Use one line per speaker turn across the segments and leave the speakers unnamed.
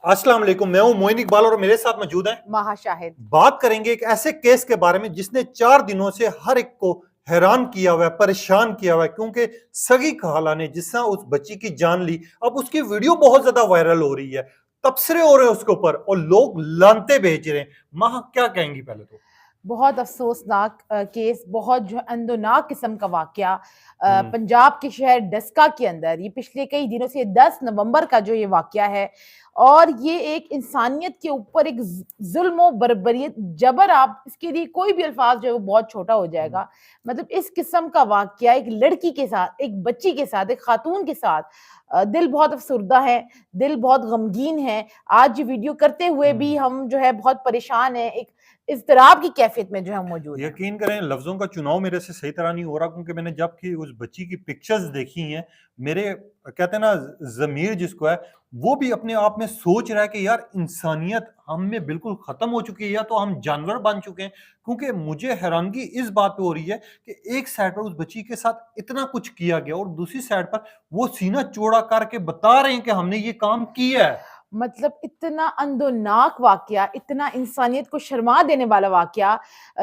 अस्सलाम वालेकुम, मैं हूं मोइन इकबाल और मेरे साथ मौजूद हैं
महा शाहिद।
बात करेंगे एक ऐसे केस के बारे में जिसने 4 दिनों से हर एक को हैरान किया हुआ है, परेशान किया हुआ है, क्योंकि सगी खाला ने जिस तरह उस बच्ची की जान ली, अब उसकी वीडियो बहुत ज्यादा वायरल हो रही है, तबसरे हो रहे हैं उसके ऊपर और लोग लानते भेज रहे हैं। माह क्या कहेंगी पहले तो?
बहुत अफसोसनाक केस, बहुत जो है अंदोनाक किस्म का वाकया
हम्म।
पंजाब के शहर डस्का के अंदर ये पिछले कई दिनों से 10 नवंबर का जो ये वाकया है। और ये एक इंसानियत के ऊपर एक जुल्म और बर्बरियत, जबर, आप इसके लिए कोई भी अल्फाज जो है वो बहुत छोटा हो जाएगा। मतलब इस किस्म का वाकया एक लड़की के साथ, एक बच्ची के साथ, एक खातून के साथ, दिल बहुत अफसुर्दा है, दिल बहुत गमगीन है। आज ये वीडियो करते हुए भी हम जो है बहुत परेशान हैं, एक इज़्तिराब की कैफियत में जो है हम मौजूद हैं।
यकीन करें लफ्ज़ों का चुनाव मेरे से सही तरह नहीं हो रहा, क्योंकि मैंने जब कि उस बच्ची की पिक्चर्स देखी हैं, मेरे कहते हैं ना ज़मीर जिसको है, वो भी अपने आप में सोच रहा है कि यार इंसानियत हम में बिल्कुल ख़त्म हो चुकी है या तो हम जानवर बन चुके हैं। क्योंकि मुझे हैरानगी इस बात पे हो रही है कि एक साइड पर उस बच्ची के साथ इतना कुछ किया गया और दूसरी साइड पर वो सीना चौड़ा करके बता रहे हैं कि हमने ये काम किया है।
मतलब इतना अंदोनाक वाकया, इतना इंसानियत को शर्मा देने वाला वाकया,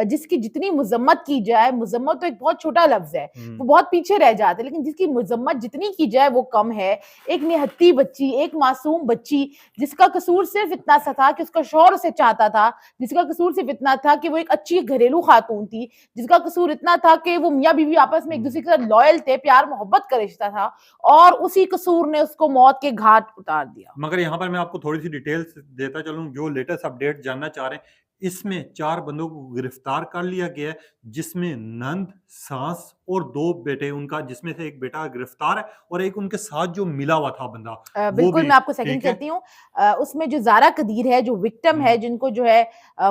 जिसकी जितनी मजम्मत की जाए, मजम्मत तो एक बहुत छोटा लफ्ज है, वो बहुत पीछे रह जाता है, लेकिन जिसकी मजम्मत जितनी की जाए वो कम है। एक निहत्ती बच्ची, एक मासूम बच्ची, जिसका कसूर सिर्फ इतना सा था कि उसका शौहर उसे चाहता था, जिसका कसूर सिर्फ इतना था कि वो एक अच्छी घरेलू खातून थी, जिसका कसूर इतना था कि वो मियाँ बीवी आपस में एक दूसरे के साथ लॉयल थे, प्यार मोहब्बत का रिश्ता था, और उसी कसूर ने उसको मौत के घाट उतार दिया।
मगर यहाँ पर मैं आपको थोड़ी-सी डिटेल्स देता चलूँ, जो लेटेस्ट अपडेट जानना चाह रहे हैं। इसमें 4 बंदों को गिरफ्तार कर लिया गया है, जिसमें नंद, सास और 2 बेटे उनका, जिसमें से एक बेटा गिरफ्तार है और एक उनके साथ जो मिला हुआ था बंदा, वो
बिल्कुल,
भी
मैं आपको सेकंड
ठीक है।
कहती हूँ। उसमें जो ज़ारा कदीर है, जो विक्टिम
हुँ,
है, जिनको जो है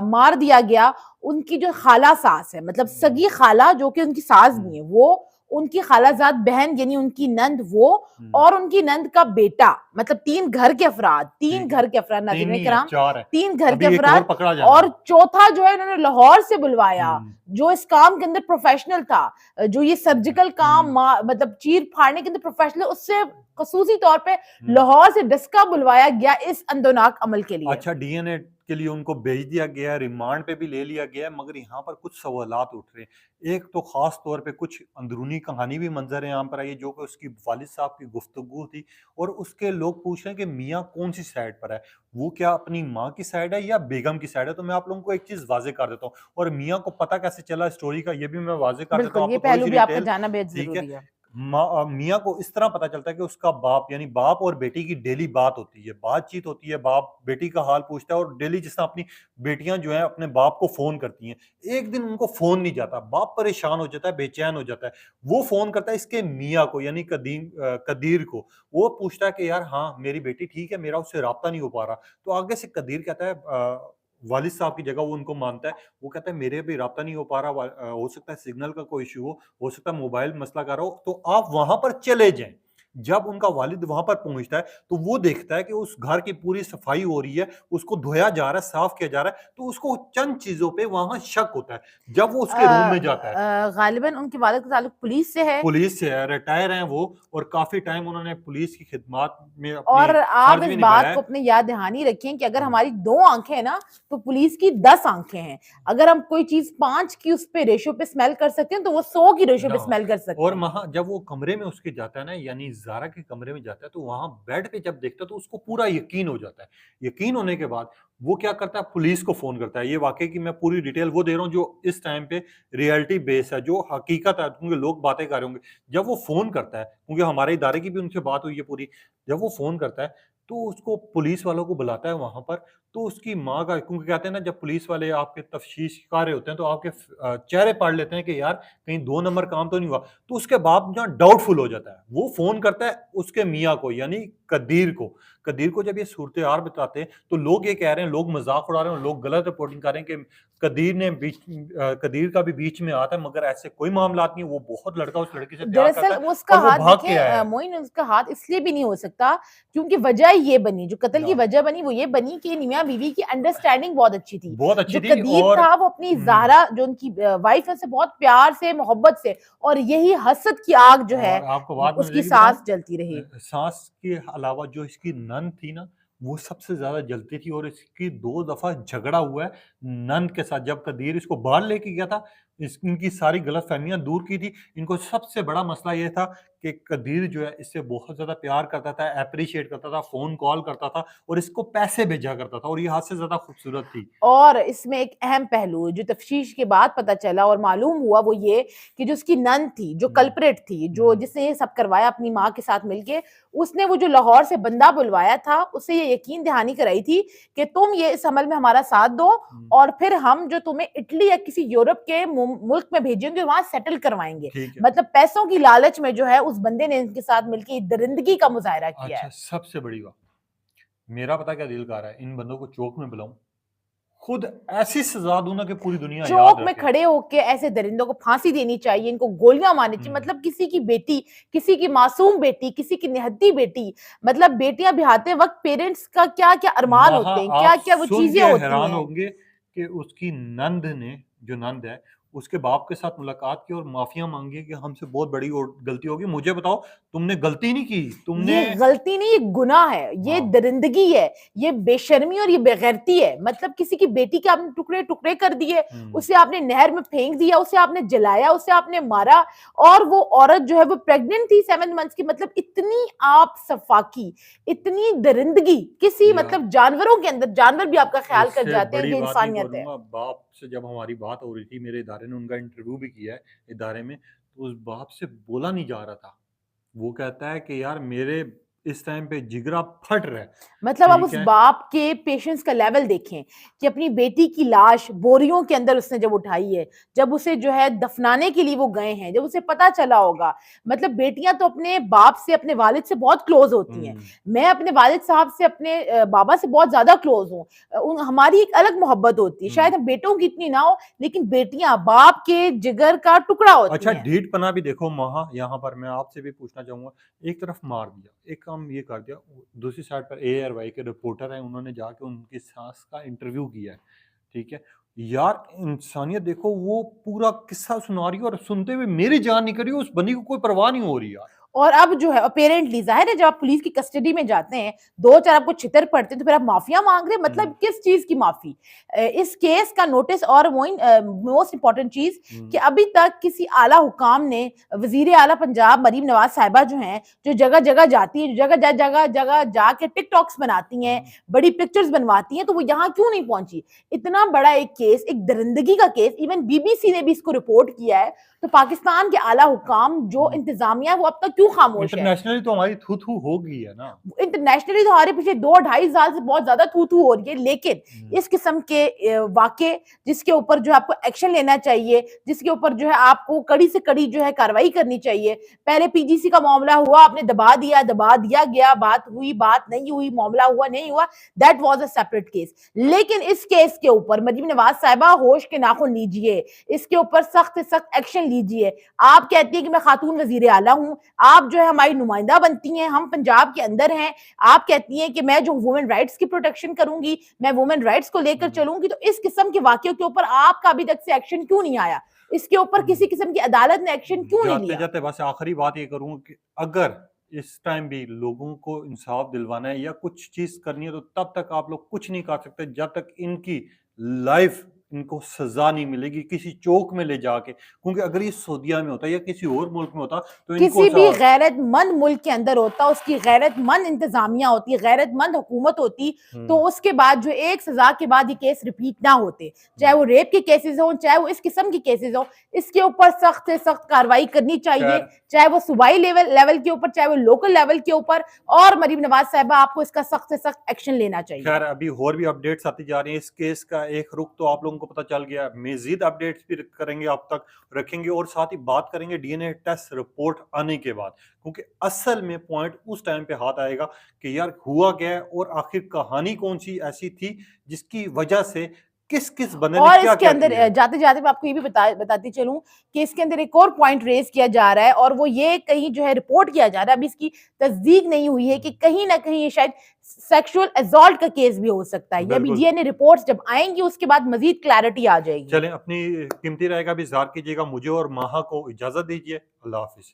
मार दिया गया, उनकी जो खाला सास है, मतलब
हुँ,
सगी खाला जो कि उनकी सास
हुँ,
भी है, वो, उनकी खालाजाद बहन यानी उनकी नंद वो,
हुँ,
और उनकी नंद का बेटा, मतलब 3 घर के अफ़राद, 3
ठीक है।
घर के अफ़राद
3
नाज़रीन
नहीं है,
किराम,
4 है।
3 घर के
अभी एक और
अफ़राद।
पकड़ा जाना
और
है।
चौथा जो है उन्होंने लाहौर से बुलवाया,
हुँ,
जो इस काम के अंदर प्रोफ़ेशनल था, जो ये
हुँ,
सर्जिकल काम
हुँ,
मतलब चीर-फाड़ने के अंदर प्रोफ़ेशनल, उससे खसूसी तौर पे
हुँ।
लाहौर से डस्का बुलवाया गया इस अंदोनाक अमल के लिए।
अच्छा, डीएनए के लिए उनको भेज दिया गया है, रिमांड पे भी ले लिया गया है, मगर यहाँ पर कुछ सवालात उठ रहे हैं। एक तो ख़ास तौर पे कुछ अंदरूनी कहानी भी मंज़र यहाँ पर आई है, जो कि उसकी वालिद साहब की गुफ्तगू थी और उसके लोग पूछ रहे हैं कि मियाँ कौन-सी साइड पर है? वो क्या अपनी माँ की साइड है या बेगम की साइड है? तो मैं आप लोगों को एक चीज़ वाज़ेह कर देता हूँ, और मियाँ को पता कैसे चला स्टोरी का, ये भी मैं वाज़ेह कर देता
बिल्कुल,
हूँ
ये
आपको
पहलू
थोड़ी-सी
भी आपका
डिटेल,
जानना बेहद
ठीक है?
ज़रूरी है।
मियाँ को इस तरह पता चलता है कि उसका बाप, यानी बाप और बेटी की डेली बात होती है, बातचीत होती है, बाप बेटी का हाल पूछता है और डेली जिस तरह अपनी बेटियाँ जो हैं अपने बाप को फ़ोन करती हैं। एक दिन उनको फ़ोन नहीं जाता, बाप परेशान हो जाता है, बेचैन हो जाता है। वो फ़ोन करता है इसके मियाँ को, यानी कदीर को। वो पूछता है कि यार हाँ, मेरी बेटी ठीक है, मेरा उससे राब्ता नहीं हो पा रहा। तो आगे से कदीर कहता है वालिद साहब की जगह वो उनको मानता है। वो कहता है मेरे भी राब्ता नहीं हो पा रहा, हो सकता है सिग्नल का कोई इश्यू हो सकता है मोबाइल मसला कर रहा हो, तो आप वहाँ पर चले जाएँ। जब उनका वालिद वहाँ पर पहुँचता है, तो वो देखता है कि उस घर की पूरी सफाई हो रही है, उसको धोया जा रहा है, साफ किया जा रहा है, तो उसको चंद चीज़ों पे वहाँ शक होता है। जब वो उसके रूम में जाता है,
गालिबन उनके वालिद का ताल्लुक पुलिस से है।
पुलिस से है, रिटायर हैं वो और काफ़ी टाइम उन्होंने पुलिस की खिदमत में अपनी
और आप
फ़र्ज़
इस
भी निभाया
बात
है।
को अपने याद दहानी रखें कि अगर
हुँ।
हमारी 2 आँखें हैं ना, तो पुलिस की 10 आँखें हैं। अगर हम कोई चीज़ 5 की उस पे रेशियो पे स्मेल कर सकते हैं, तो वो 100 की रेशियो
ना,
पे स्मेल कर सकते
और
हैं।
वहाँ जब वो कमरे में उसके जाता है ना, यानी ज़ारा के कमरे में जाता है, तो वहाँ बेड पे जब देखता है तो उसको पूरा यकीन हो जाता है। यकीन होने के बाद वो क्या करता है, पुलिस को फ़ोन करता है। ये वाक़ई की मैं पूरी डिटेल वो दे रहा हूँ जो इस टाइम पे रियलिटी बेस है, जो हकीकत है, क्योंकि लोग बातें कर रहे होंगे। जब वो फ़ोन करता है, क्योंकि हमारे इदारे की भी उनसे बात हुई है पूरी। जब वो फ़ोन करता है, तो उसको पुलिस वालों को बुलाता है वहाँ पर, तो उसकी माँ का, क्योंकि कहते हैं ना जब पुलिस वाले आपके तफ्तीश कर रहे होते हैं, तो आपके चेहरे पढ़ लेते हैं कि यार कहीं 2 नंबर काम तो नहीं हुआ। तो उसके बाप ना डाउटफुल हो जाता है। वो फ़ोन करता है उसके मियाँ को, यानी कदीर को। कदीर को जब ये सूरत-ए-हाल बताते हैं, तो लोग ये कह रहे हैं, लोग मज़ाक उड़ा रहे हैं, लोग गलत रिपोर्टिंग कर रहे हैं कि कदीर का भी बीच में हाथ है, मगर ऐसे कोई मामलात नहीं है। वो बहुत लड़का उस लड़की से प्यार करता
दरअसल
है
वो उसका
और वो
हाथ
भाग के
देखें,
आया है।
मोइन, उसका हाथ इसलिए भी नहीं हो सकता क्योंकि वजह ये बनी, जो कत्ल की
हाँ,
वजह बनी वो ये बनी कि मियाँ बीवी की अंडरस्टैंडिंग बहुत अच्छी थी।
बहुत अच्छी
जो
थी
कदीर
और
था वो अपनी
हुँ।
ज़ाहरा, जो उनकी वाइफ है, उससे बहुत प्यार से, मोहब्बत से, और यही हसद की आग जो है
और आपको बात मैं मज़े
उसकी
की बताऊँ,
सांस जलती रही।
सास के अलावा जो इसकी नंद थी ना, वो सबसे ज़्यादा जलती थी और इसकी 2 दफ़ा झगड़ा हुआ है नंद के साथ। जब कदीर इसको बाहर लेके गया था, इनकी सारी गलतफ़हमियाँ दूर की थी। इनको सबसे बड़ा मसला ये था कि कदीर जो है इससे बहुत ज़्यादा प्यार करता था, एप्रिशिएट करता था, फ़ोन कॉल करता था और इसको पैसे भेजा करता था और ये हद से ज़्यादा खूबसूरत थी।
और इसमें एक अहम पहलू जो तफ्तीश के बाद पता चला और मालूम हुआ वो ये कि जो उसकी नंद थी, जो
हुँ,
कल्प्रिट थी, जो
हुँ,
जिसने ये सब करवाया अपनी माँ के साथ मिलके, उसने वो जो लाहौर से बंदा बुलवाया था, उससे ये यकीन दहानी कराई थी कि तुम ये इस अमल में हमारा साथ दो
हुँ,
और फिर हम जो तुम्हें इटली या किसी यूरोप के मुल्क में भेजेंगे, वहां सेटल करवाएंगे।
ठीक है।
मतलब पैसों की लालच में जो है उस बंदे ने इनके साथ मिलकर दरिंदगी का मुजाहरा किया
अच्छा,
है।
सबसे बड़ी बात, मेरा पता क्या दिल कर रहा है, इन बंदों को चौक में बुलाऊँ, खुद ऐसी सज़ा दूँ ना कि पूरी दुनिया याद
चौक में
रखे।
खड़े होके ऐसे दरिंदों को फांसी देनी चाहिए, इनको गोलियां मारनी चाहिए।
हुँ।
मतलब किसी की बेटी, किसी की मासूम बेटी, किसी की निहत्ती बेटी, मतलब बेटियां ब्याहते वक्त पेरेंट्स का क्या क्या अरमान
वहाँ
होते हैं, क्या
आप
क्या वो
सुन
चीजें
के
होती
हैरान
हैं।
होंगे कि उसकी नंद ने, जो नंद है, उसके बाप के साथ मुलाकात की और माफ़िया माँगी कि हमसे बहुत बड़ी गलती हो गई। मुझे बताओ, तुमने गलती नहीं की, तुमने।
ये गलती नहीं, ये गुनाह है, ये
हाँ।
दरिंदगी है, ये बेशर्मी और ये बेगैरती है। मतलब किसी की बेटी के आपने टुकड़े टुकड़े कर दिए,
हुँ।
उसे आपने नहर में फेंक दिया, उसे आपने जलाया, उसे आपने मारा और वो औरत जो है वो प्रेग्नेंट थी 7 मंथ्स की। मतलब इतनी आप सफाकी, इतनी दरिंदगी किसी
यार,
मतलब जानवरों के अंदर, जानवर भी आपका ख्याल कर
इससे
जाते हैं,
बड़ी
ये
बात नहीं
इंसानियत है।
बोलूँगा, बाप से जब हमारी बात हो रही थी, मेरे इदारे ने उनका इंटरव्यू भी किया है इदारे में, तो उस बाप से बोला नहीं जा रहा था। वो कहता है कि यार मेरे इस टाइम पे जिगरा फट रहा है,
मतलब आप
ठीक
उस
है?
बाप के पेशेंस का लेवल देखें कि अपनी बेटी की लाश बोरियों के अंदर उसने जब उठाई है, जब उसे जो है दफनाने के लिए वो गए हैं, जब उसे पता चला होगा। मतलब बेटियां तो अपने बाप से, अपने वालिद से बहुत क्लोज होती हैं।
हुँ।
मैं अपने वालिद साहब से, अपने बाबा से बहुत ज्यादा क्लोज हूँ। हमारी एक अलग मोहब्बत होती है,
हुँ।
शायद हम बेटों की इतनी ना हो, लेकिन बेटियां बाप के जिगर का टुकड़ा
अच्छा,
होती हैं।
ढीठ पना भी देखो वहाँ, यहाँ पर मैं आपसे भी पूछना चाहूँगा, एक तरफ मार दिया, एक काम ये कर दिया, दूसरी साइड पर एआरवाई के रिपोर्टर हैं, उन्होंने जाके उनकी सास का इंटरव्यू किया है, ठीक है? यार इंसानियत देखो, वो पूरा किस्सा सुना रही है और सुनते हुए मेरी जान निकल रही है, उस बंदी को कोई परवाह नहीं हो रही यार।
और अब जो है अपेरेंटली ज़ाहिर है जब आप पुलिस की कस्टडी में जाते हैं, 2-4 आपको छितर पड़ते हैं, तो फिर आप माफ़िया माँग रहे हैं,
हुँ,
मतलब किस चीज़ की माफ़ी? इस केस का नोटिस और मोस्ट इम्पोर्टेंट चीज़ कि
हुँ,
अभी तक किसी आला हुकाम ने, वज़ीर आला पंजाब मरीम नवाज़ साहिबा जो हैं, जो जगह-जगह जाती हैं, जगह-जगह जाके टिकटॉक्स बनाती हैं,
हुँ,
बड़ी पिक्चर्स बनवाती हैं, तो वो यहाँ क्यों नहीं पहुँची? इतना बड़ा एक केस, एक दरिंदगी का केस, इवन बीबीसी ने भी इसको रिपोर्ट किया है, तो पाकिस्तान के आला हुकाम जो
हुँ।
इंतज़ामिया है, वो अब तक क्यों खामोश है?
इंटरनेशनली तो हमारी थू-थू हो गई है ना।
इंटरनेशनली तो हमारे पीछे 2 ढाई साल से बहुत ज़्यादा थू-थू हो रही है, लेकिन
हुँ,
इस किस्म के वाक़ये जिसके ऊपर जो है आपको एक्शन लेना चाहिए, जिसके ऊपर जो है आपको कड़ी से कड़ी जो है कार्रवाई करनी चाहिए। पहले पीजीसी का मामला हुआ, आपने दबा दिया गया, बात हुई, बात नहीं हुई, मामला हुआ, नहीं हुआ, that was a separate case. लेकिन इस केस के ऊपर मरीम नवाज़ साहिबा होश के नाखुन लीजिए, इसके ऊपर सख्त से सख्त एक्शन लीजिए। आप कहती हैं कि मैं खातून वज़ीर आला हूँ, आप जो है हमारी नुमाइंदा बनती हैं, हम पंजाब के अंदर हैं, आप कहती हैं कि मैं जो वुमेन राइट्स की प्रोटेक्शन करूंगी, मैं वुमेन राइट्स को लेकर
हुँ,
चलूंगी, तो इस किस्म के वाकयों के ऊपर आपका अभी तक से एक्शन क्यों नहीं आया? इसके ऊपर
हुँ।
किसी किस्म की अदालत ने एक्शन क्यों नहीं लिया?
जाते-जाते बस आखिरी बात ये करूँगा कि अगर इस टाइम भी लोगों को इंसाफ दिलवाना है या कुछ चीज़ करनी है, तो तब तक आप लोग कुछ नहीं कर सकते जब तक इनकी लाइफ, इनको सज़ा नहीं मिलेगी किसी चौक में ले जाके। क्योंकि अगर ये सऊदीया में होता या किसी और मुल्क में होता तो इनको
किसी भी
सा।
गैरतमंद मुल्क के अंदर होता, उसकी गैरतमंद इंतजामिया होती, गैरतमंद हुकूमत होती, तो
हुँ,
उसके बाद जो एक सजा के बाद ये केस रिपीट ना होते, चाहे
हुँ।
वो रेप के केसेस हों, चाहे वो इस किस्म के केसेस हों, इसके ऊपर सख्त से सख्त कार्रवाई करनी चाहिए,
खैर,
चाहे वो सूबाई लेवल लेवल के ऊपर, चाहे वो लोकल लेवल के ऊपर। और मरीम नवाज साहिबा, आपको इसका सख्त से सख्त एक्शन लेना चाहिए।
खैर अभी और भी अपडेट्स आती जा रही हैं। इस केस का एक रुख तो आप लोगों को पता चल गया। मज़ीद अपडेट्स भी करेंगे, आप तक रखेंगे और साथ ही बात करेंगे डीएनए टेस्ट रिपोर्ट आने के बाद। क्योंकि असल में पॉइंट उस टाइम पे हाथ आएगा कि यार हुआ क्या है और आखिर कहानी कौन-सी ऐसी थी जिसकी वजह से किस-किस बंदे ने
और इसके
क्या-क्या
अंदर
किया है।
जाते-जाते मैं आपको ये भी बताती चलूँ कि इसके अंदर एक और पॉइंट रेज़ किया जा रहा है और वो ये कहीं जो है रिपोर्ट किया जा रहा है, अभी इसकी तस्दीक नहीं हुई है कि कहीं न कहीं ये शायद सेक्सुअल असॉल्ट का केस भी हो सकता है। ये अभी
बिल्कुल।
डीएनए रिपोर्ट्स जब आएँगी उसके बाद मज़ीद क्लैरिटी आ जाएगी।
चलें, अपनी कीमती राय का भी इज़हार कीजिएगा। मुझे और माहा को इजाज़त दीजिए। अल्लाह हाफ़िज़।